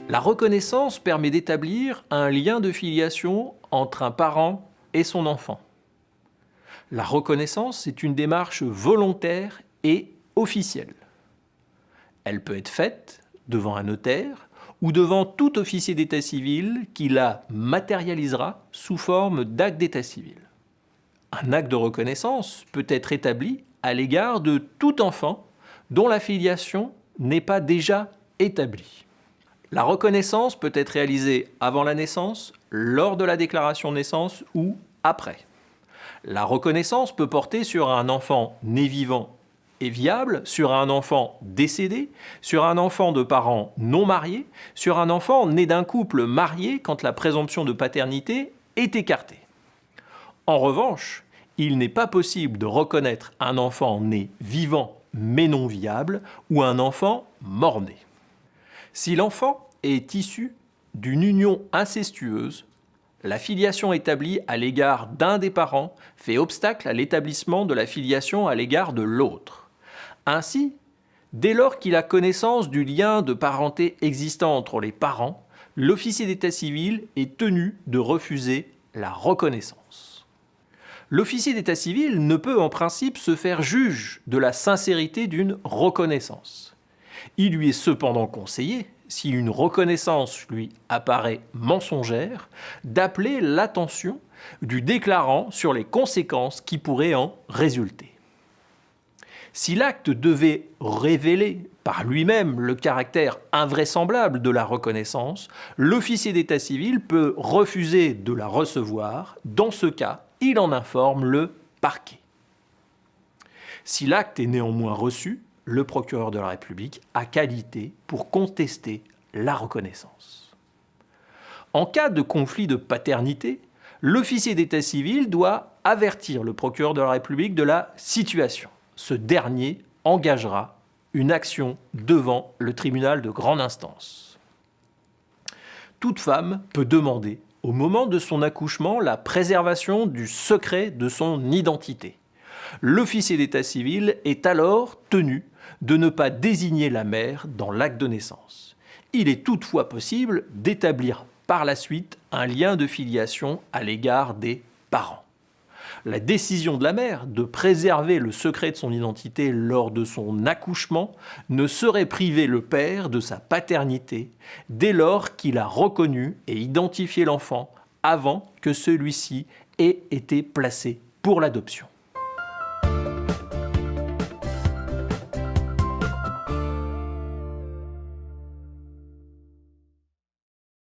La reconnaissance permet d'établir un lien de filiation entre un parent et son enfant. La reconnaissance est une démarche volontaire et officielle. Elle peut être faite devant un notaire ou devant tout officier d'état civil qui la matérialisera sous forme d'acte d'état civil. Un acte de reconnaissance peut être établi à l'égard de tout enfant dont la filiation n'est pas déjà établie. La reconnaissance peut être réalisée avant la naissance, lors de la déclaration de naissance ou après. La reconnaissance peut porter sur un enfant né vivant et viable, sur un enfant décédé, sur un enfant de parents non mariés, sur un enfant né d'un couple marié quand la présomption de paternité est écartée. En revanche, il n'est pas possible de reconnaître un enfant né vivant mais non viable ou un enfant mort-né. Si l'enfant est issu d'une union incestueuse, la filiation établie à l'égard d'un des parents fait obstacle à l'établissement de la filiation à l'égard de l'autre. Ainsi, dès lors qu'il a connaissance du lien de parenté existant entre les parents, l'officier d'état civil est tenu de refuser la reconnaissance. L'officier d'état civil ne peut en principe se faire juge de la sincérité d'une reconnaissance. Il lui est cependant conseillé, si une reconnaissance lui apparaît mensongère, d'appeler l'attention du déclarant sur les conséquences qui pourraient en résulter. Si l'acte devait révéler par lui-même le caractère invraisemblable de la reconnaissance, l'officier d'état civil peut refuser de la recevoir. Dans ce cas, il en informe le parquet. Si l'acte est néanmoins reçu, le procureur de la République a qualité pour contester la reconnaissance. En cas de conflit de paternité, l'officier d'état civil doit avertir le procureur de la République de la situation. Ce dernier engagera une action devant le tribunal de grande instance. Toute femme peut demander, au moment de son accouchement, la préservation du secret de son identité. L'officier d'état civil est alors tenu de ne pas désigner la mère dans l'acte de naissance. Il est toutefois possible d'établir par la suite un lien de filiation à l'égard des parents. La décision de la mère de préserver le secret de son identité lors de son accouchement ne saurait priver le père de sa paternité dès lors qu'il a reconnu et identifié l'enfant avant que celui-ci ait été placé pour l'adoption.